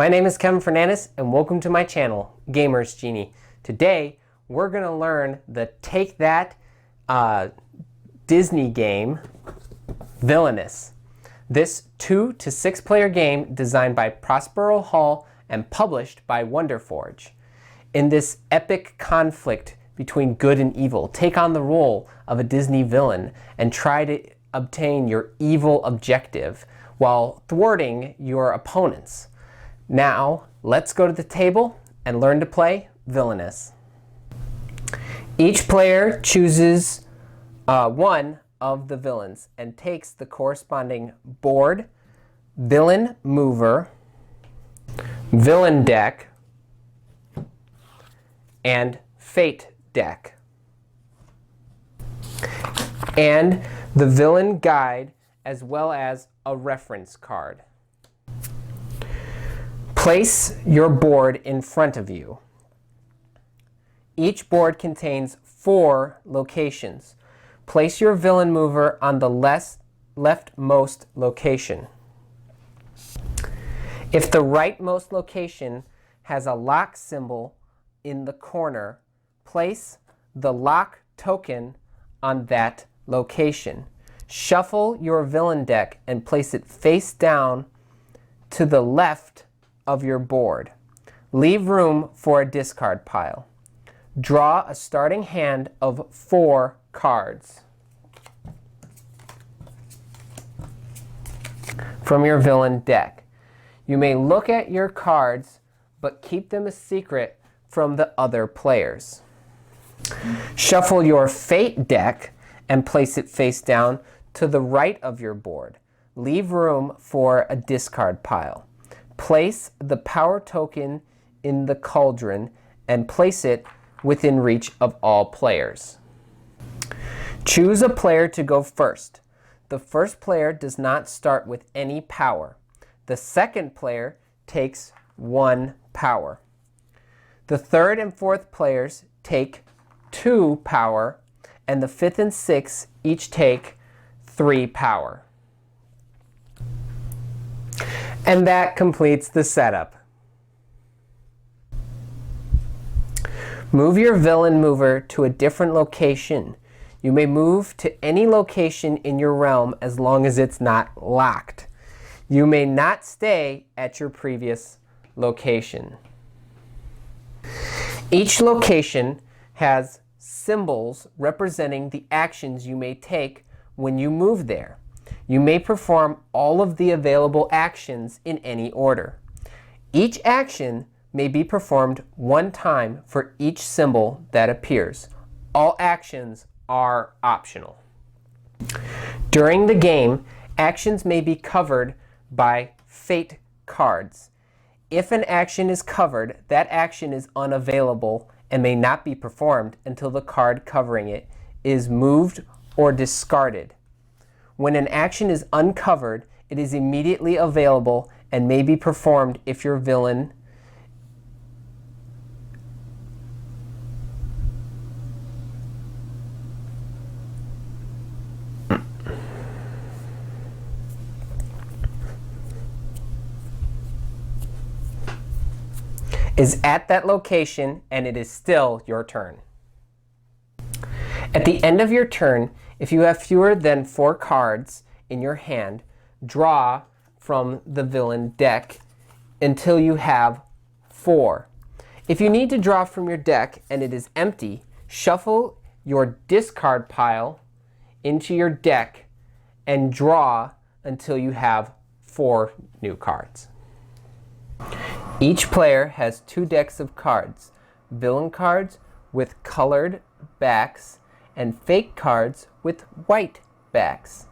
My name is Kevin Fernandez and welcome to my channel, Gamers Genie. Today we're going to learn the Take That Disney game, Villainous. This 2 to 6 player game designed by Prospero Hall and published by Wonderforge. In this epic conflict between good and evil, take on the role of a Disney villain and try to obtain your evil objective while thwarting your opponents. Now, let's go to the table and learn to play Villainous. Each player chooses one of the villains and takes the corresponding board, villain mover, villain deck, and fate deck, and the villain guide as well as a reference card. Place your board in front of you. Each board contains 4 locations. Place your villain mover on the leftmost location. If the rightmost location has a lock symbol in the corner, place the lock token on that location. Shuffle your villain deck and place it face down to the left of your board. Leave room for a discard pile. Draw a starting hand of 4 cards from your villain deck. You may look at your cards, but keep them a secret from the other players. Shuffle your fate deck and place it face down to the right of your board. Leave room for a discard pile. Place the power token in the cauldron and place it within reach of all players. Choose a player to go first. The first player does not start with any power. The second player takes 1 power. The third and fourth players take 2 power, and the fifth and sixth each take 3 power. And that completes the setup. Move your villain mover to a different location. You may move to any location in your realm as long as it's not locked. You may not stay at your previous location. Each location has symbols representing the actions you may take when you move there. You may perform all of the available actions in any order. Each action may be performed 1 time for each symbol that appears. All actions are optional. During the game, actions may be covered by fate cards. If an action is covered, that action is unavailable and may not be performed until the card covering it is moved or discarded. When an action is uncovered, it is immediately available and may be performed if your villain is at that location, and it is still your turn. At the end of your turn, if you have fewer than 4 cards in your hand, draw from the villain deck until you have 4. If you need to draw from your deck and it is empty, shuffle your discard pile into your deck and draw until you have 4 new cards. Each player has 2 decks of cards, villain cards with colored backs and fake cards with white backs.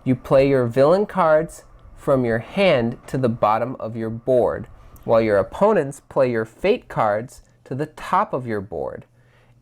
You play your villain cards from your hand to the bottom of your board, while your opponents play your fate cards to the top of your board.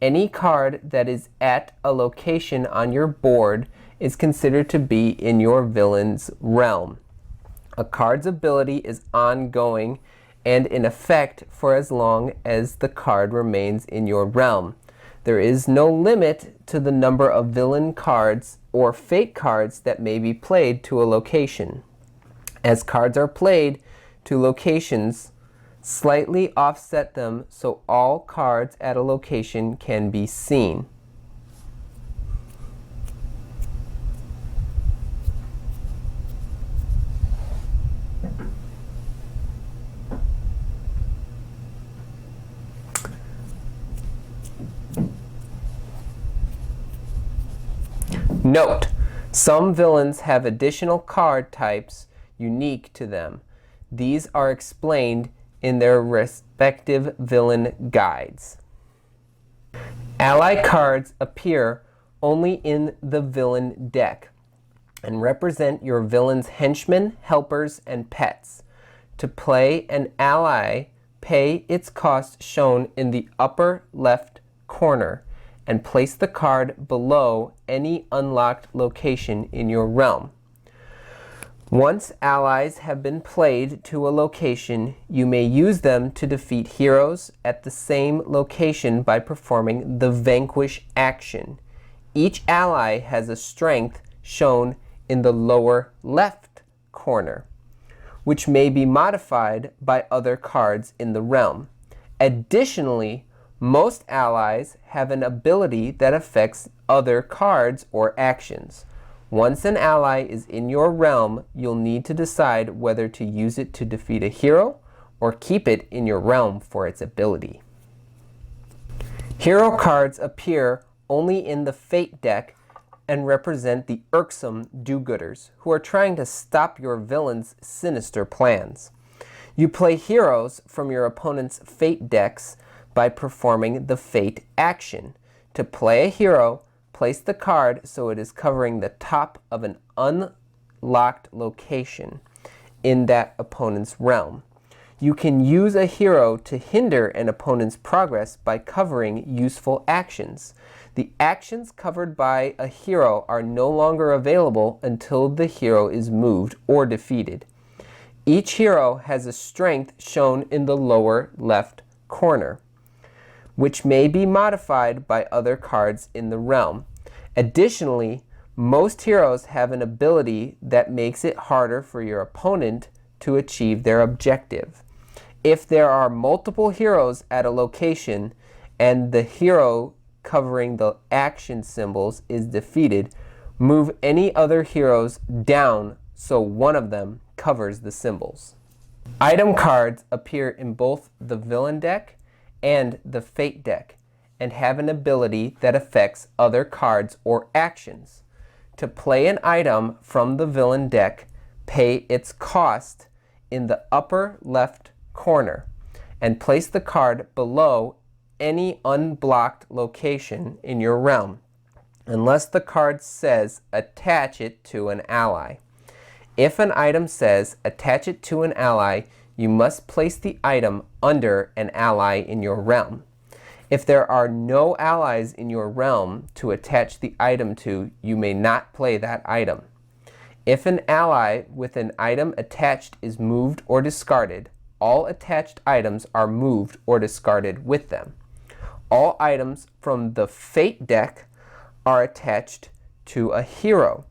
Any card that is at a location on your board is considered to be in your villain's realm. A card's ability is ongoing and in effect for as long as the card remains in your realm. There is no limit to the number of villain cards or fate cards that may be played to a location. As cards are played to locations, Slightly offset them so all cards at a location can be seen. Note, some villains have additional card types unique to them. These are explained in their respective villain guides. Ally cards appear only in the villain deck and represent your villain's henchmen, helpers, and pets. To play an ally, pay its cost shown in the upper left corner and place the card below any unlocked location in your realm. Once allies have been played to a location, you may use them to defeat heroes at the same location by performing the Vanquish action. Each ally has a strength shown in the lower left corner, which may be modified by other cards in the realm. Additionally, most allies have an ability that affects other cards or actions. Once an ally is in your realm, you'll need to decide whether to use it to defeat a hero or keep it in your realm for its ability. Hero cards appear only in the Fate deck and represent the irksome do-gooders who are trying to stop your villain's sinister plans. You play heroes from your opponent's Fate decks by performing the Fate action. To play a hero, place the card so it is covering the top of an unlocked location in that opponent's realm. You can use a hero to hinder an opponent's progress by covering useful actions. The actions covered by a hero are no longer available until the hero is moved or defeated. Each hero has a strength shown in the lower left corner, which may be modified by other cards in the realm. Additionally, most heroes have an ability that makes it harder for your opponent to achieve their objective. If there are multiple heroes at a location and the hero covering the action symbols is defeated, move any other heroes down so one of them covers the symbols. Item cards appear in both the villain deck and the Fate deck and have an ability that affects other cards or actions. To play an item from the villain deck, pay its cost in the upper left corner and place the card below any unblocked location in your realm, unless the card says attach it to an ally. If an item says attach it to an ally, you must place the item under an ally in your realm. If there are no allies in your realm to attach the item to, you may not play that item. If an ally with an item attached is moved or discarded, all attached items are moved or discarded with them. All items from the Fate deck are attached to a hero.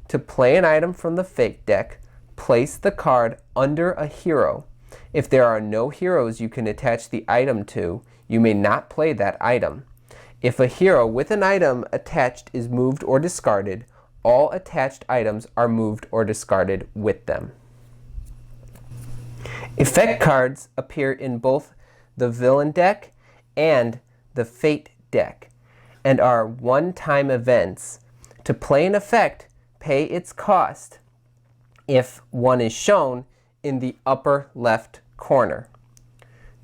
To play an item from the Fate deck, place the card under a hero. If there are no heroes you can attach the item to, you may not play that item. If a hero with an item attached is moved or discarded, all attached items are moved or discarded with them. Effect cards appear in both the villain deck and the Fate deck and are one-time events. To play an effect, pay its cost if one is shown in the upper left corner.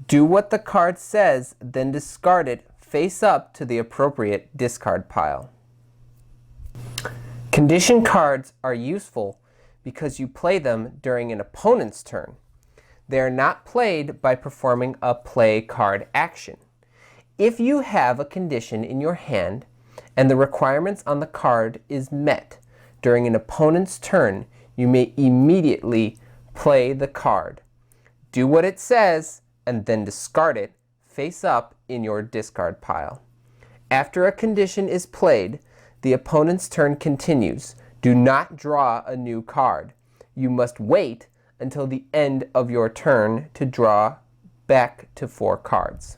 Do what the card says, then discard it face up to the appropriate discard pile. Condition cards are useful because you play them during an opponent's turn. They are not played by performing a play card action. If you have a condition in your hand and the requirements on the card is met during an opponent's turn, you may immediately play the card. Do what it says and then discard it face up in your discard pile. After a condition is played, the opponent's turn continues. Do not draw a new card. You must wait until the end of your turn to draw back to 4 cards.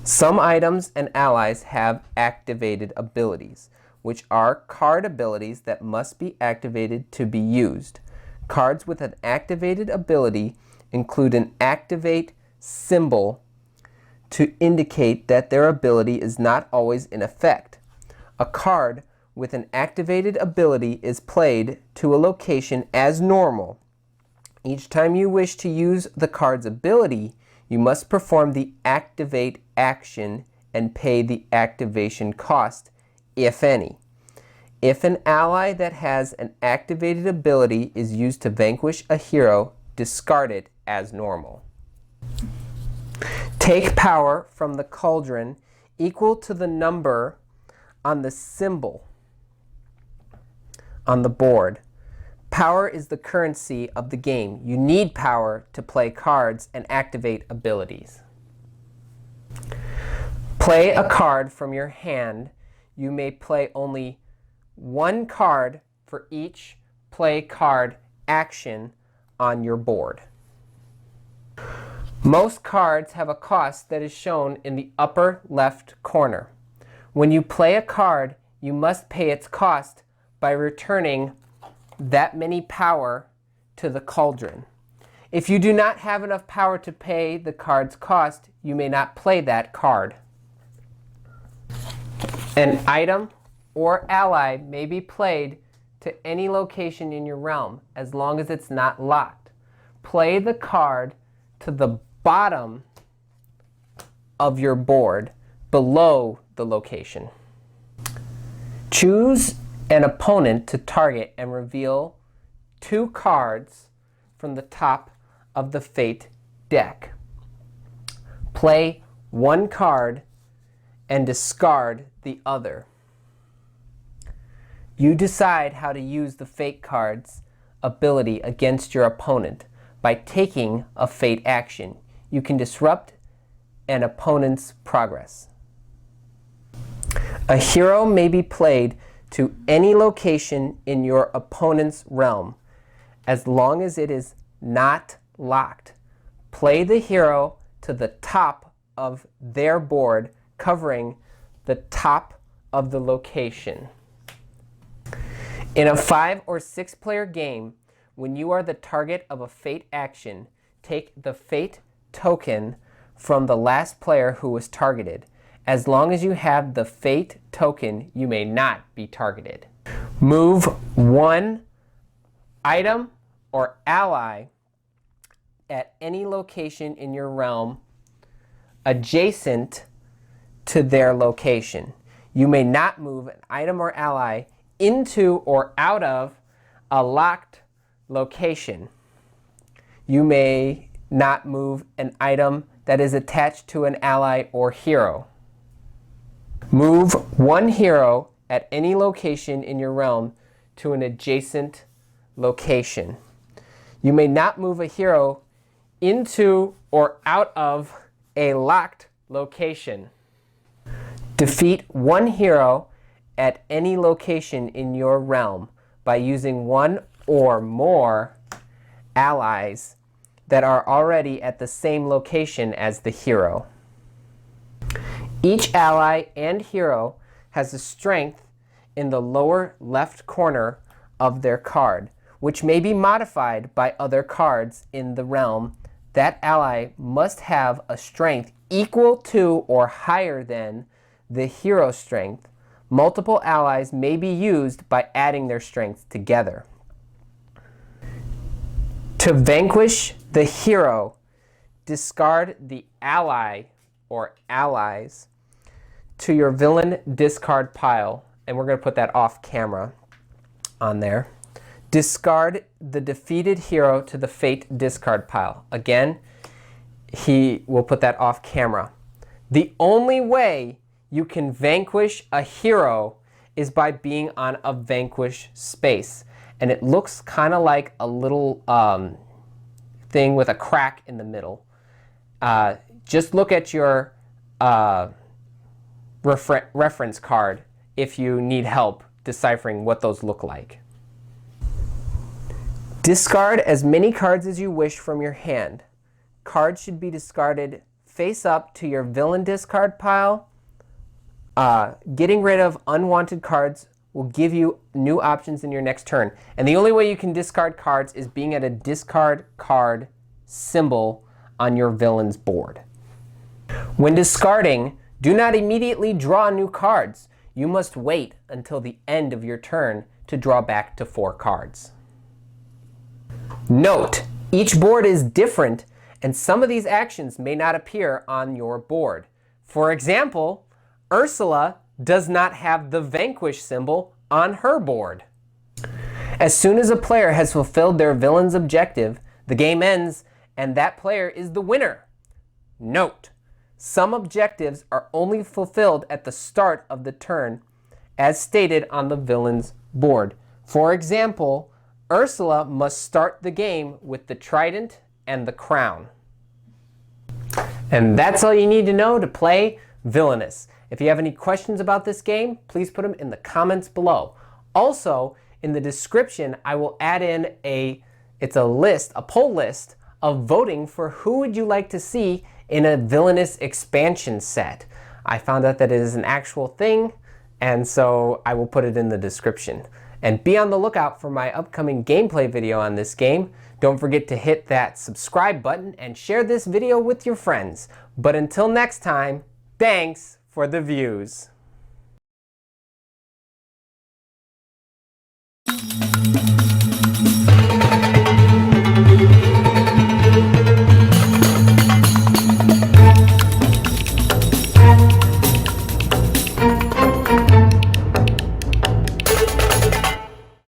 Some items and allies have activated abilities, which are card abilities that must be activated to be used. Cards with an activated ability include an activate symbol to indicate that their ability is not always in effect. A card with an activated ability is played to a location as normal. Each time you wish to use the card's ability, you must perform the activate action and pay the activation cost, if any. If an ally that has an activated ability is used to vanquish a hero, discard it as normal. Take power from the cauldron equal to the number on the symbol on the board. Power is the currency of the game. You need power to play cards and activate abilities. Play a card from your hand. You may play only 1 card for each play card action on your board. Most cards have a cost that is shown in the upper left corner. When you play a card, you must pay its cost by returning that many power to the cauldron. If you do not have enough power to pay the card's cost, you may not play that card. An item or ally may be played to any location in your realm as long as it's not locked. Play the card to the bottom of your board below the location. Choose an opponent to target and reveal 2 cards from the top of the Fate deck. Play 1 card and discard the other. You decide how to use the Fate card's ability against your opponent. By taking a Fate action, you can disrupt an opponent's progress. A hero may be played to any location in your opponent's realm as long as it is not locked. Play the hero to the top of their board, covering the top of the location. In a 5 or 6 player game, when you are the target of a Fate action, take the Fate token from the last player who was targeted. As long as you have the Fate token, you may not be targeted. Move 1 item or ally at any location in your realm adjacent to their location. You may not move an item or ally into or out of a locked location. You may not move an item that is attached to an ally or hero. Move 1 hero at any location in your realm to an adjacent location. You may not move a hero into or out of a locked location. Defeat 1 hero at any location in your realm by using 1 or more allies that are already at the same location as the hero. Each ally and hero has a strength in the lower left corner of their card, which may be modified by other cards in the realm. That ally must have a strength equal to or higher than the hero strength. Multiple allies may be used by adding their strengths together. To vanquish the hero, discard the ally or allies to your villain discard pile, and we're going to put that off camera on there. Discard the defeated hero to the Fate discard pile. Again, he will put that off camera. The only way you can vanquish a hero is by being on a vanquish space, and it looks kind of like a little thing with a crack in the middle. Just look at your reference card if you need help deciphering what those look like. Discard as many cards as you wish from your hand. cards should be discarded face up to your villain discard pile. Getting rid of unwanted cards will give you new options in your next turn. And the only way you can discard cards is being at a discard card symbol on your villain's board. When discarding, do not immediately draw new cards. You must wait until the end of your turn to draw back to 4 cards. Note, each board is different, and some of these actions may not appear on your board. For example, Ursula does not have the vanquish symbol on her board. As soon as a player has fulfilled their villain's objective, the game ends and that player is the winner. Note, some objectives are only fulfilled at the start of the turn, as stated on the villain's board. For example, Ursula must start the game with the trident and the crown. And that's all you need to know to play Villainous. If you have any questions about this game, please put them in the comments below. Also, in the description, I will add in a poll list of voting for who would you like to see in a Villainous expansion set. I found out that it is an actual thing, and so I will put it in the description. And be on the lookout for my upcoming gameplay video on this game. Don't forget to hit that subscribe button and share this video with your friends. But until next time, thanks for the views.